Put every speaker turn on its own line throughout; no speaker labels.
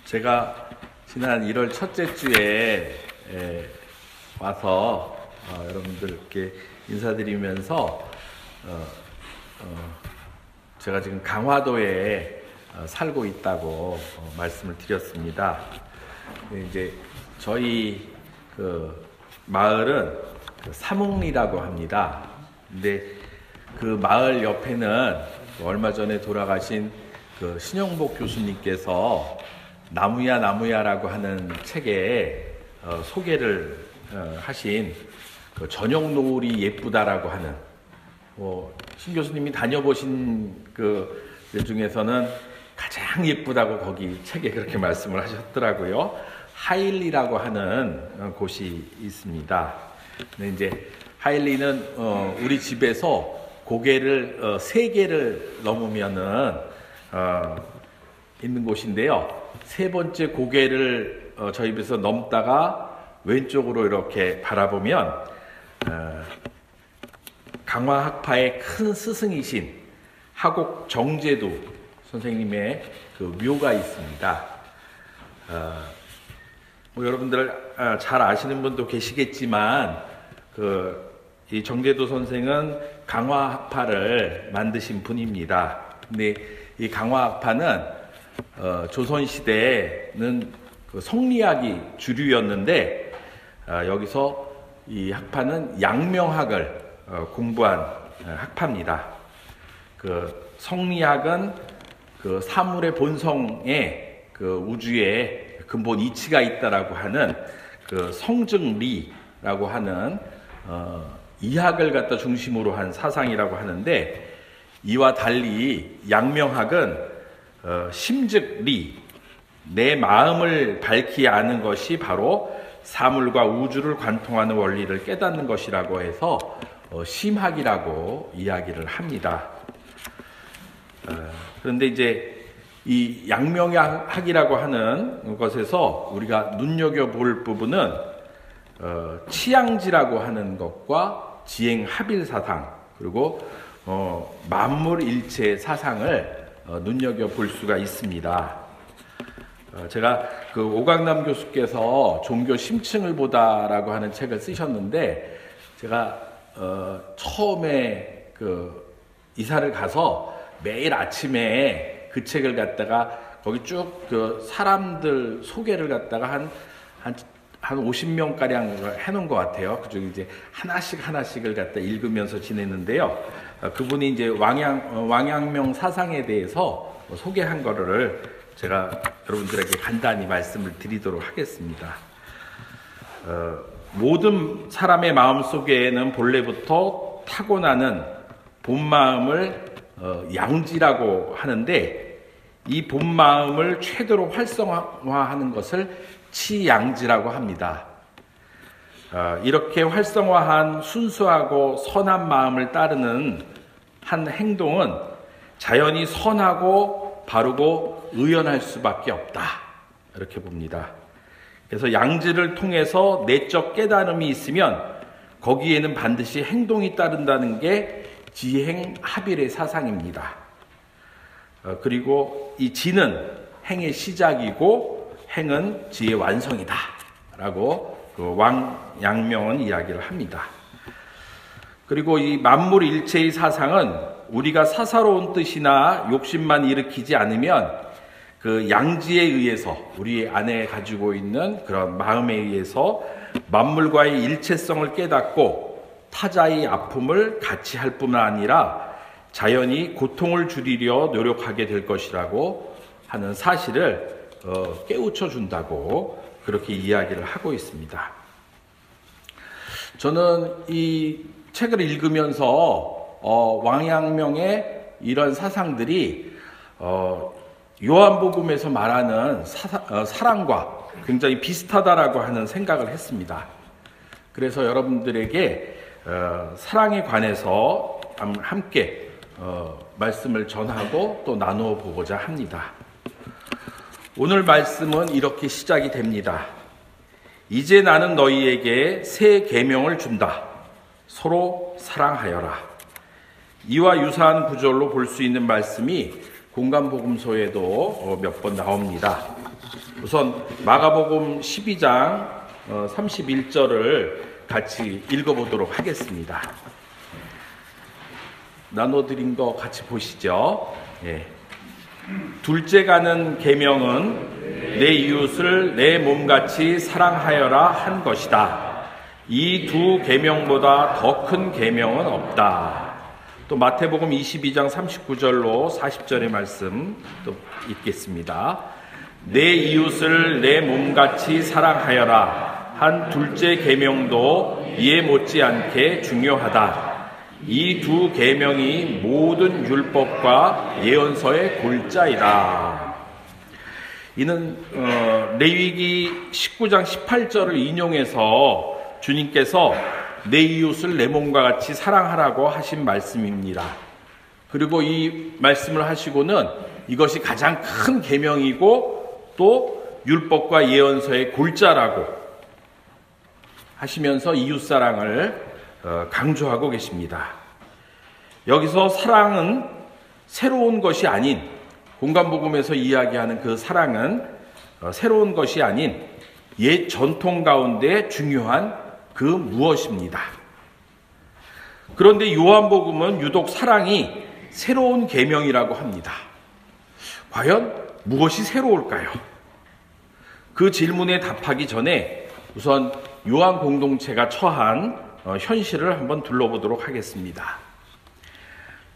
제가 지난 1월 첫째 주에 와서 여러분들께 인사드리면서 제가 지금 강화도에 살고 있다고 말씀을 드렸습니다. 이제 저희 그 마을은 사묵리라고 합니다. 근데 그 마을 옆에는 얼마 전에 돌아가신 그 신영복 교수님께서 나무야라고 하는 책에 소개를 하신 그 저녁 노을이 예쁘다라고 하는 신 교수님이 다녀보신 그 중에서는 가장 예쁘다고 거기 책에 그렇게 말씀을 하셨더라고요. 하일리라고 하는 곳이 있습니다. 근데 이제 하일리는 우리 집에서 고개를 3개를 넘으면은 있는 곳인데요. 3번째 고개를 저희 집에서 넘다가 왼쪽으로 이렇게 바라보면 강화학파의 큰 스승이신 하곡 정제도 선생님의 그 묘가 있습니다. 여러분들 잘 아시는 분도 계시겠지만 이 정제도 선생은 강화학파를 만드신 분입니다. 근데 이 강화학파는 조선시대에는 그 성리학이 주류였는데 여기서 이 학파는 양명학을 공부한 학파입니다. 그 성리학은 그 사물의 본성에 그 우주에 근본 이치가 있다라고 하는 그 성증리라고 하는 이학을 갖다 중심으로 한 사상이라고 하는데, 이와 달리 양명학은 심즉리, 내 마음을 밝히 아는 것이 바로 사물과 우주를 관통하는 원리를 깨닫는 것이라고 해서 심학이라고 이야기를 합니다. 그런데 이제 이 양명학이라고 하는 것에서 우리가 눈여겨볼 부분은 치양지라고 하는 것과 지행합일사상, 그리고 만물일체 사상을 눈여겨볼 수가 있습니다. 제가 그 오강남 교수께서 종교 심층을 보다라고 하는 책을 쓰셨는데, 제가 처음에 그 이사를 가서 매일 아침에 그 책을 갖다가 거기 쭉 그 사람들 소개를 갖다가 한 50명가량 해놓은 것 같아요. 그중에 이제 하나씩을 갖다 읽으면서 지냈는데요. 그분이 이제 왕양명 사상에 대해서 소개한 거를 제가 여러분들에게 간단히 말씀을 드리도록 하겠습니다. 모든 사람의 마음 속에는 본래부터 타고나는 본마음을 양지라고 하는데, 이 본마음을 최대로 활성화하는 것을 치양지라고 합니다. 이렇게 활성화한 순수하고 선한 마음을 따르는 한 행동은 자연히 선하고 바르고 의연할 수밖에 없다, 이렇게 봅니다. 그래서 양지를 통해서 내적 깨달음이 있으면 거기에는 반드시 행동이 따른다는 게 지행합일의 사상입니다. 그리고 이 지는 행의 시작이고 행은 지의 완성이다 라고 그 왕양명은 이야기를 합니다. 그리고 이 만물일체의 사상은 우리가 사사로운 뜻이나 욕심만 일으키지 않으면 그 양지에 의해서, 우리 안에 가지고 있는 그런 마음에 의해서 만물과의 일체성을 깨닫고 타자의 아픔을 같이 할 뿐만 아니라 자연히 고통을 줄이려 노력하게 될 것이라고 하는 사실을 깨우쳐 준다고 그렇게 이야기를 하고 있습니다. 저는 이 책을 읽으면서 왕양명의 이런 사상들이 요한복음에서 말하는 사랑과 굉장히 비슷하다라고 하는 생각을 했습니다. 그래서 여러분들에게 사랑에 관해서 함께 말씀을 전하고 또 나누어 보고자 합니다. 오늘 말씀은 이렇게 시작이 됩니다. 이제 나는 너희에게 새 계명을 준다. 서로 사랑하여라. 이와 유사한 구절로 볼 수 있는 말씀이 공간복음서에도 몇 번 나옵니다. 우선 마가복음 12장 31절을 같이 읽어보도록 하겠습니다. 나눠드린 거 같이 보시죠. 예. 둘째가는 계명은 내 이웃을 내 몸같이 사랑하여라 한 것이다. 이 두 계명보다 더 큰 계명은 없다. 또 마태복음 22장 39절로 40절의 말씀 또 읽겠습니다. 내 이웃을 내 몸같이 사랑하여라 한 둘째 계명도 이에 못지않게 중요하다. 이 두 계명이 모든 율법과 예언서의 골자이다. 이는 레위기 19장 18절을 인용해서 주님께서 내 이웃을 내 몸과 같이 사랑하라고 하신 말씀입니다. 그리고 이 말씀을 하시고는 이것이 가장 큰 계명이고 또 율법과 예언서의 골자라고 하시면서 이웃사랑을 강조하고 계십니다. 여기서 사랑은 새로운 것이 아닌, 공간복음에서 이야기하는 그 사랑은 새로운 것이 아닌 옛 전통 가운데 중요한 그 무엇입니다. 그런데 요한복음은 유독 사랑이 새로운 계명이라고 합니다. 과연 무엇이 새로울까요? 그 질문에 답하기 전에 우선 요한 공동체가 처한 현실을 한번 둘러보도록 하겠습니다.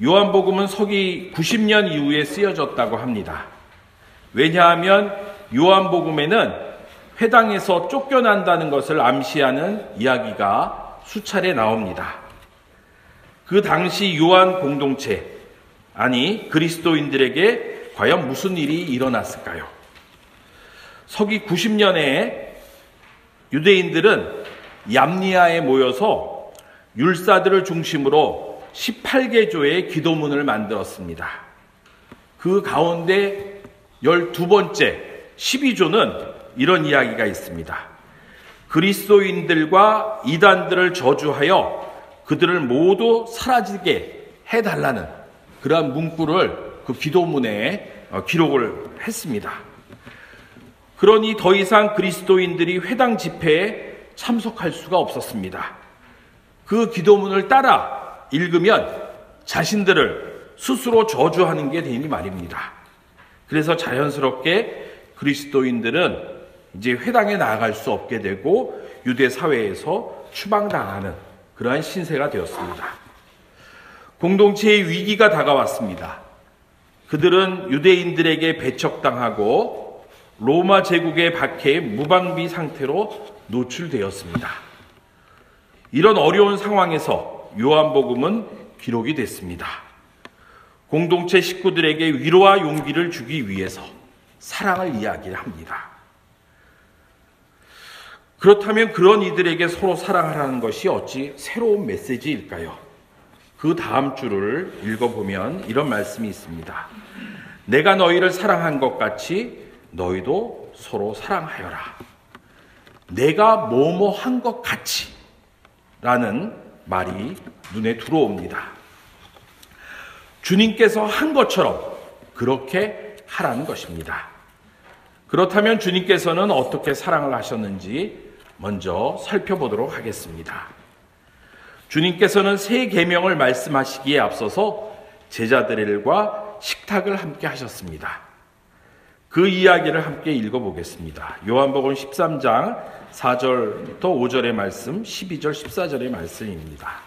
요한복음은 서기 90년 이후에 쓰여졌다고 합니다. 왜냐하면 요한복음에는 회당에서 쫓겨난다는 것을 암시하는 이야기가 수차례 나옵니다. 그 당시 요한 공동체, 아니 그리스도인들에게 과연 무슨 일이 일어났을까요? 서기 90년에 유대인들은 얌니아에 모여서 율사들을 중심으로 18개 조의 기도문을 만들었습니다. 그 가운데 12번째 12조는 이런 이야기가 있습니다. 그리스도인들과 이단들을 저주하여 그들을 모두 사라지게 해달라는 그러한 문구를 그 기도문에 기록을 했습니다. 그러니 더 이상 그리스도인들이 회당 집회에 참석할 수가 없었습니다. 그 기도문을 따라 읽으면 자신들을 스스로 저주하는 게 되니 말입니다. 그래서 자연스럽게 그리스도인들은 이제 회당에 나아갈 수 없게 되고 유대 사회에서 추방당하는 그러한 신세가 되었습니다. 공동체의 위기가 다가왔습니다. 그들은 유대인들에게 배척당하고 로마 제국의 박해에 무방비 상태로 노출되었습니다. 이런 어려운 상황에서 요한복음은 기록이 됐습니다. 공동체 식구들에게 위로와 용기를 주기 위해서 사랑을 이야기합니다. 그렇다면 그런 이들에게 서로 사랑하라는 것이 어찌 새로운 메시지일까요? 그 다음 줄을 읽어보면 이런 말씀이 있습니다. 내가 너희를 사랑한 것 같이 너희도 서로 사랑하여라. 내가 뭐뭐 한 것 같이 라는 말이 눈에 들어옵니다. 주님께서 한 것처럼 그렇게 하라는 것입니다. 그렇다면 주님께서는 어떻게 사랑을 하셨는지 먼저 살펴보도록 하겠습니다. 주님께서는 새 계명을 말씀하시기에 앞서서 제자들과 식탁을 함께 하셨습니다. 그 이야기를 함께 읽어보겠습니다. 요한복음 13장 4절부터 5절의 말씀, 12절, 14절의 말씀입니다.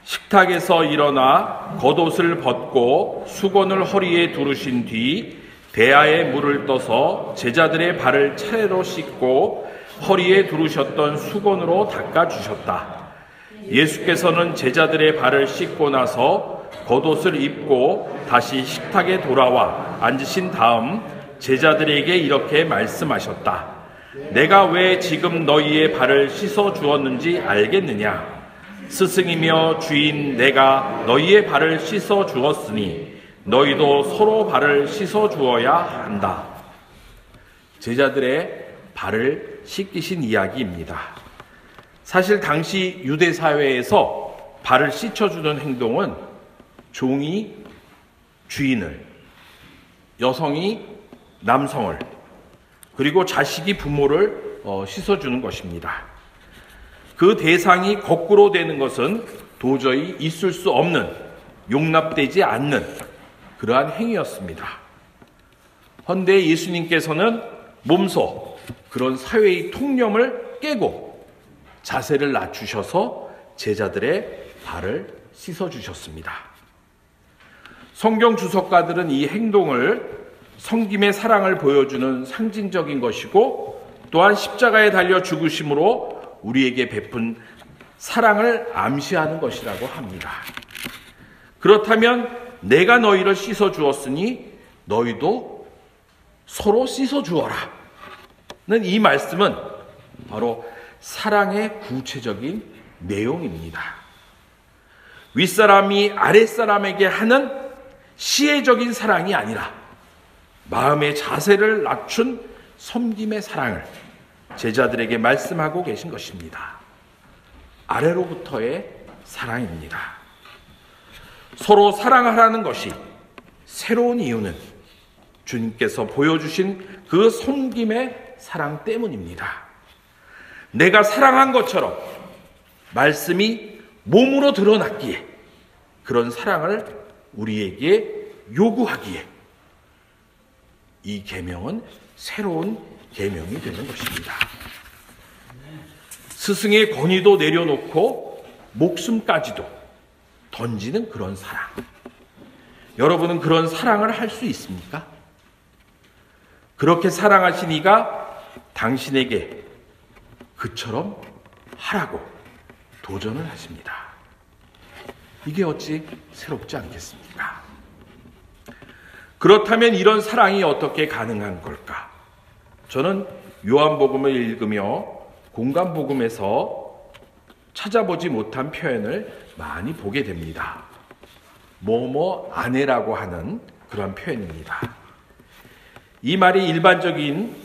식탁에서 일어나 겉옷을 벗고 수건을 허리에 두르신 뒤 대야에 물을 떠서 제자들의 발을 차례로 씻고 허리에 두르셨던 수건으로 닦아주셨다. 예수께서는 제자들의 발을 씻고 나서 겉옷을 입고 다시 식탁에 돌아와 앉으신 다음 제자들에게 이렇게 말씀하셨다. 내가 왜 지금 너희의 발을 씻어 주었는지 알겠느냐? 스승이며 주인 내가 너희의 발을 씻어 주었으니 너희도 서로 발을 씻어 주어야 한다. 제자들의 발을 씻기신 이야기입니다. 사실 당시 유대 사회에서 발을 씻어주는 행동은 종이 주인을, 여성이 남성을, 그리고 자식이 부모를 씻어주는 것입니다. 그 대상이 거꾸로 되는 것은 도저히 있을 수 없는, 용납되지 않는 그러한 행위였습니다. 헌데 예수님께서는 몸소 그런 사회의 통념을 깨고 자세를 낮추셔서 제자들의 발을 씻어주셨습니다. 성경 주석가들은 이 행동을 섬김의 사랑을 보여주는 상징적인 것이고, 또한 십자가에 달려 죽으심으로 우리에게 베푼 사랑을 암시하는 것이라고 합니다. 그렇다면 내가 너희를 씻어주었으니 너희도 서로 씻어주어라 는 이 말씀은 바로 사랑의 구체적인 내용입니다. 윗사람이 아랫사람에게 하는 시혜적인 사랑이 아니라 마음의 자세를 낮춘 섬김의 사랑을 제자들에게 말씀하고 계신 것입니다. 아래로부터의 사랑입니다. 서로 사랑하라는 것이 새로운 이유는 주님께서 보여주신 그 섬김의 사랑 때문입니다. 내가 사랑한 것처럼 말씀이 몸으로 드러났기에, 그런 사랑을 우리에게 요구하기에 이 계명은 새로운 계명이 되는 것입니다. 스승의 권위도 내려놓고 목숨까지도 던지는 그런 사랑. 여러분은 그런 사랑을 할 수 있습니까? 그렇게 사랑하신 이가 당신에게 그처럼 하라고 도전을 하십니다. 이게 어찌 새롭지 않겠습니까? 그렇다면 이런 사랑이 어떻게 가능한 걸까? 저는 요한복음을 읽으며 공간복음에서 찾아보지 못한 표현을 많이 보게 됩니다. 뭐뭐 아내라고 하는 그런 표현입니다. 이 말이 일반적인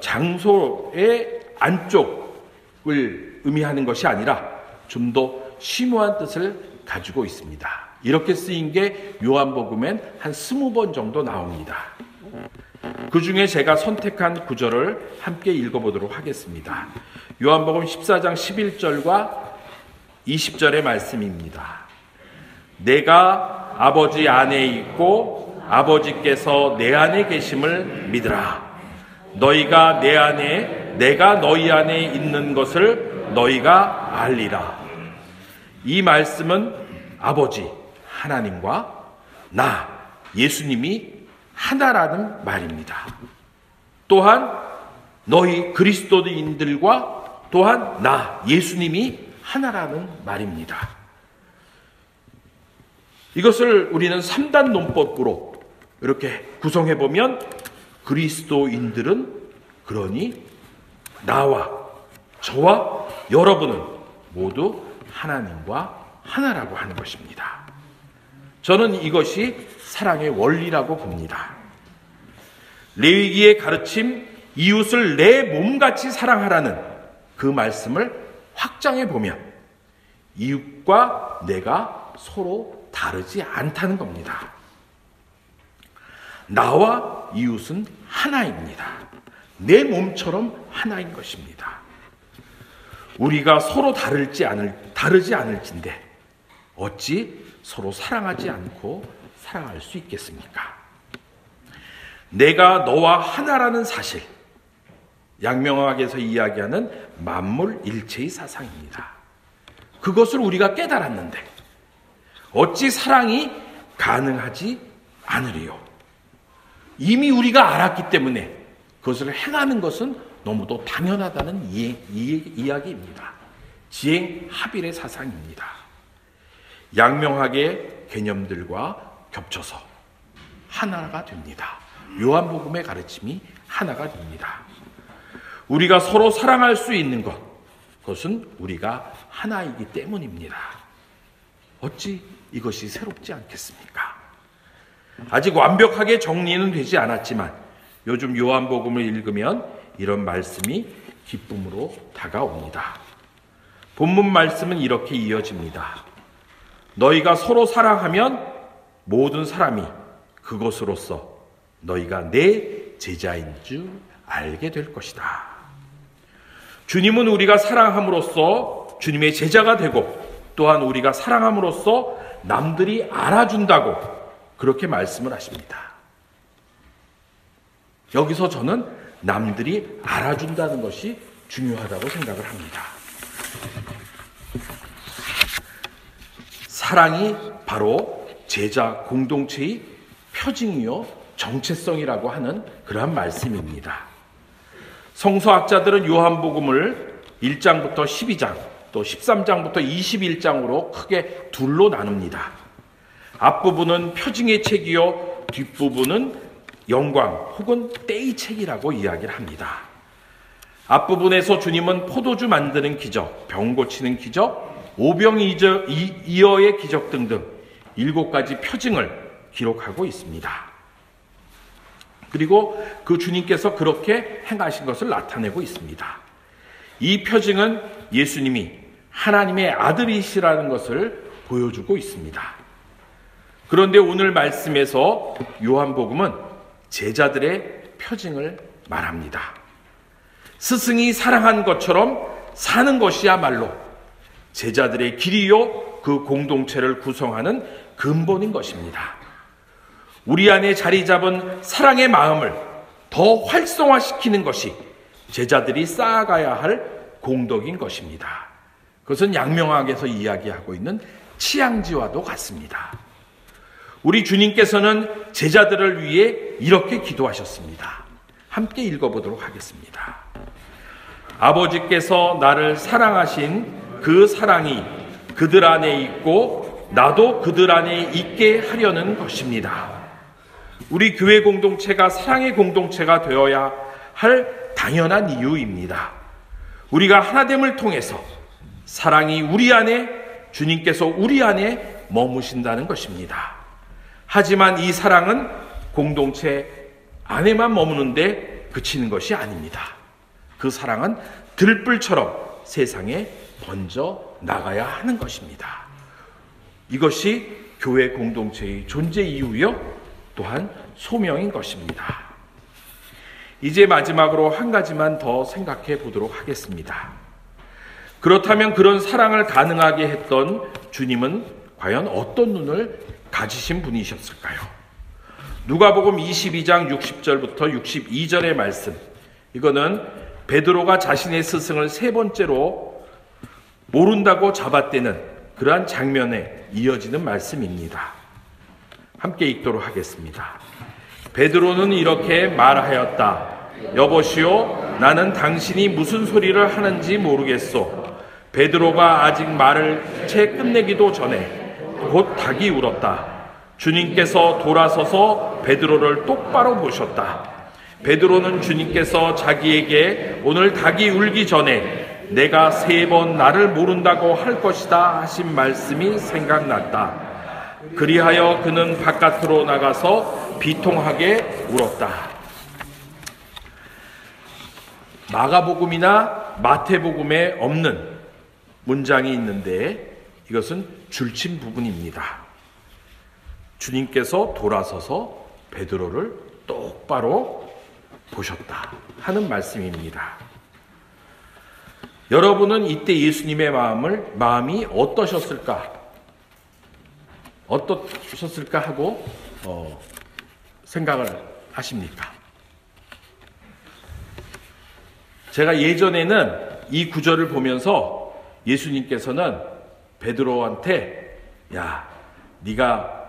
장소의 안쪽을 의미하는 것이 아니라 좀 더 심오한 뜻을 가지고 있습니다. 이렇게 쓰인 게 요한복음엔 한 20번 정도 나옵니다. 그 중에 제가 선택한 구절을 함께 읽어보도록 하겠습니다. 요한복음 14장 11절과 20절의 말씀입니다. 내가 아버지 안에 있고 아버지께서 내 안에 계심을 믿으라. 너희가 내 안에, 내가 너희 안에 있는 것을 너희가 알리라. 이 말씀은 아버지 하나님과 나 예수님이 하나라는 말입니다. 또한 너희 그리스도인들과 또한 나 예수님이 하나라는 말입니다. 이것을 우리는 3단 논법으로 이렇게 구성해 보면, 그리스도인들은 그러니 나와 저와 여러분은 모두 하나님과 하나라고 하는 것입니다. 저는 이것이 사랑의 원리라고 봅니다. 레위기의 가르침, 이웃을 내 몸같이 사랑하라는 그 말씀을 확장해 보면 이웃과 내가 서로 다르지 않다는 겁니다. 나와 이웃은 하나입니다. 내 몸처럼 하나인 것입니다. 우리가 서로 다르지 않을진데 어찌 서로 사랑하지 않고 살아갈 수 있겠습니까? 내가 너와 하나라는 사실, 양명학에서 이야기하는 만물일체의 사상입니다. 그것을 우리가 깨달았는데 어찌 사랑이 가능하지 않으리요? 이미 우리가 알았기 때문에 그것을 행하는 것은 너무도 당연하다는 이야기입니다. 지행합일의 사상입니다. 양명학의 개념들과 겹쳐서 하나가 됩니다. 요한복음의 가르침이 하나가 됩니다. 우리가 서로 사랑할 수 있는 것, 그것은 우리가 하나이기 때문입니다. 어찌 이것이 새롭지 않겠습니까? 아직 완벽하게 정리는 되지 않았지만 요즘 요한복음을 읽으면 이런 말씀이 기쁨으로 다가옵니다. 본문 말씀은 이렇게 이어집니다. 너희가 서로 사랑하면 모든 사람이 그것으로서 너희가 내 제자인 줄 알게 될 것이다. 주님은 우리가 사랑함으로써 주님의 제자가 되고 또한 우리가 사랑함으로써 남들이 알아준다고 그렇게 말씀을 하십니다. 여기서 저는 남들이 알아준다는 것이 중요하다고 생각을 합니다. 사랑이 바로 제자 공동체의 표징이요 정체성이라고 하는 그러한 말씀입니다. 성서학자들은 요한복음을 1장부터 12장 또 13장부터 21장으로 크게 둘로 나눕니다. 앞부분은 표징의 책이요 뒷부분은 영광 혹은 때의 책이라고 이야기를 합니다. 앞부분에서 주님은 포도주 만드는 기적, 병 고치는 기적, 오병이어의 기적 등등 7가지 표징을 기록하고 있습니다. 그리고 그 주님께서 그렇게 행하신 것을 나타내고 있습니다. 이 표징은 예수님이 하나님의 아들이시라는 것을 보여주고 있습니다. 그런데 오늘 말씀에서 요한복음은 제자들의 표징을 말합니다. 스승이 사랑한 것처럼 사는 것이야말로 제자들의 길이요 그 공동체를 구성하는 근본인 것입니다. 우리 안에 자리 잡은 사랑의 마음을 더 활성화시키는 것이 제자들이 쌓아가야 할 공덕인 것입니다. 그것은 양명학에서 이야기하고 있는 치양지와도 같습니다. 우리 주님께서는 제자들을 위해 이렇게 기도하셨습니다. 함께 읽어보도록 하겠습니다. 아버지께서 나를 사랑하신 그 사랑이 그들 안에 있고 나도 그들 안에 있게 하려는 것입니다. 우리 교회 공동체가 사랑의 공동체가 되어야 할 당연한 이유입니다. 우리가 하나됨을 통해서 사랑이 우리 안에, 주님께서 우리 안에 머무신다는 것입니다. 하지만 이 사랑은 공동체 안에만 머무는데 그치는 것이 아닙니다. 그 사랑은 들불처럼 세상에 번져 나가야 하는 것입니다. 이것이 교회 공동체의 존재 이유요 또한 소명인 것입니다. 이제 마지막으로 한 가지만 더 생각해 보도록 하겠습니다. 그렇다면 그런 사랑을 가능하게 했던 주님은 과연 어떤 눈을 가지신 분이셨을까요? 누가복음 22장 60절부터 62절의 말씀, 이거는 베드로가 자신의 스승을 3번째로 모른다고 잡아떼는 그러한 장면에 이어지는 말씀입니다. 함께 읽도록 하겠습니다. 베드로는 이렇게 말하였다. 여보시오, 나는 당신이 무슨 소리를 하는지 모르겠소. 베드로가 아직 말을 채 끝내기도 전에 곧 닭이 울었다. 주님께서 돌아서서 베드로를 똑바로 보셨다. 베드로는 주님께서 자기에게 오늘 닭이 울기 전에 내가 3번 나를 모른다고 할 것이다 하신 말씀이 생각났다. 그리하여 그는 바깥으로 나가서 비통하게 울었다. 마가복음이나 마태복음에 없는 문장이 있는데 이것은 줄친 부분입니다. 주님께서 돌아서서 베드로를 똑바로 보셨다 하는 말씀입니다. 여러분은 이때 예수님의 마음이 어떠셨을까 하고 생각을 하십니까? 제가 예전에는 이 구절을 보면서 예수님께서는 베드로한테 야, 네가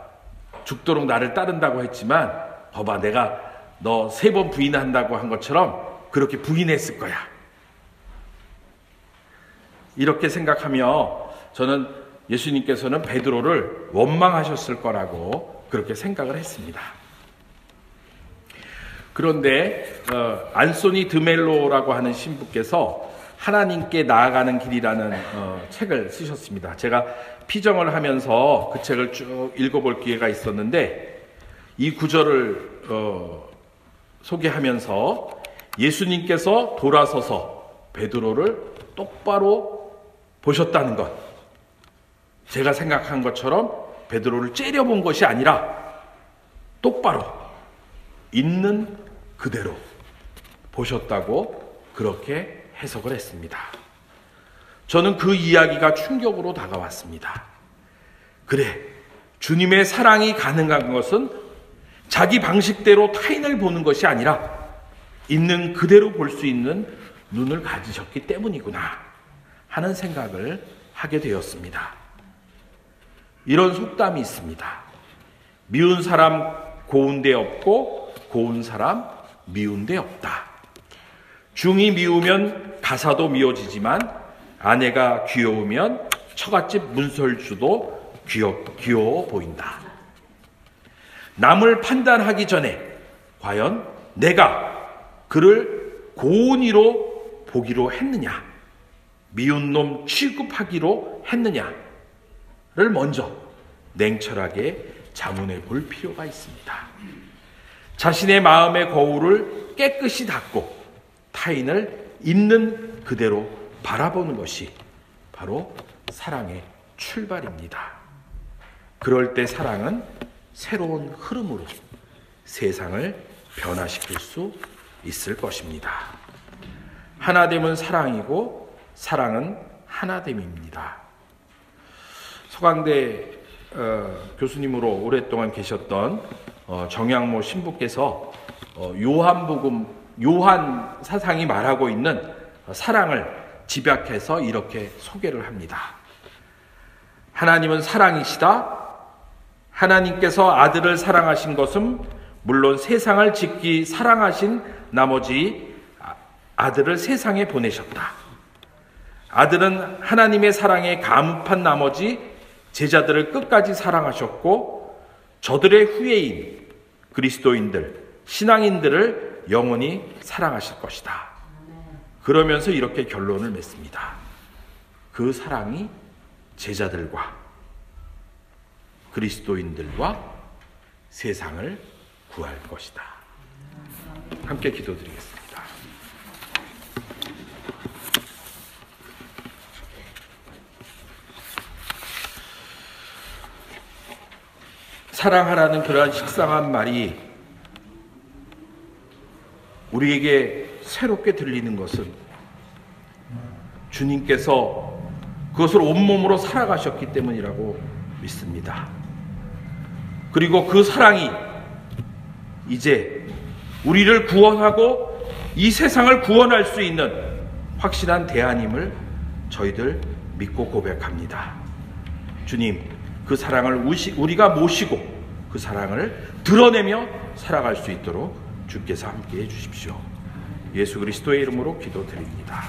죽도록 나를 따른다고 했지만 봐봐, 내가 너 3번 부인한다고 한 것처럼 그렇게 부인했을 거야. 이렇게 생각하며 저는 예수님께서는 베드로를 원망하셨을 거라고 그렇게 생각을 했습니다. 그런데 안소니 드멜로라고 하는 신부께서 하나님께 나아가는 길이라는 책을 쓰셨습니다. 제가 피정을 하면서 그 책을 쭉 읽어볼 기회가 있었는데 이 구절을 소개하면서 예수님께서 돌아서서 베드로를 똑바로 보셨다는 것, 제가 생각한 것처럼 베드로를 째려본 것이 아니라 똑바로 있는 그대로 보셨다고 그렇게 해석을 했습니다. 저는 그 이야기가 충격으로 다가왔습니다. 그래, 주님의 사랑이 가능한 것은 자기 방식대로 타인을 보는 것이 아니라 있는 그대로 볼 수 있는 눈을 가지셨기 때문이구나 하는 생각을 하게 되었습니다. 이런 속담이 있습니다. 미운 사람 고운 데 없고 고운 사람 미운 데 없다. 중이 미우면 가사도 미워지지만 아내가 귀여우면 처갓집 문설주도 귀여워 보인다. 남을 판단하기 전에 과연 내가 그를 고운 이로 보기로 했느냐, 미운 놈 취급하기로 했느냐를 먼저 냉철하게 자문해 볼 필요가 있습니다. 자신의 마음의 거울을 깨끗이 닦고 타인을 있는 그대로 바라보는 것이 바로 사랑의 출발입니다. 그럴 때 사랑은 새로운 흐름으로 세상을 변화시킬 수 있을 것입니다. 하나됨은 사랑이고 사랑은 하나됨입니다. 서강대 교수님으로 오랫동안 계셨던 정양모 신부께서 요한 사상이 말하고 있는 사랑을 집약해서 이렇게 소개를 합니다. 하나님은 사랑이시다. 하나님께서 아들을 사랑하신 것은 물론 세상을 짓기 사랑하신 나머지 아들을 세상에 보내셨다. 아들은 하나님의 사랑에 감흡한 나머지 제자들을 끝까지 사랑하셨고 저들의 후예인 그리스도인들, 신앙인들을 영원히 사랑하실 것이다. 그러면서 이렇게 결론을 맺습니다. 그 사랑이 제자들과 그리스도인들과 세상을 구할 것이다. 함께 기도드리겠습니다. 사랑하라는 그러한 식상한 말이 우리에게 새롭게 들리는 것은 주님께서 그것을 온몸으로 살아가셨기 때문이라고 믿습니다. 그리고 그 사랑이 이제 우리를 구원하고 이 세상을 구원할 수 있는 확실한 대안임을 저희들 믿고 고백합니다. 주님, 그 사랑을 우리가 모시고 그 사랑을 드러내며 살아갈 수 있도록 주께서 함께해 주십시오. 예수 그리스도의 이름으로 기도드립니다.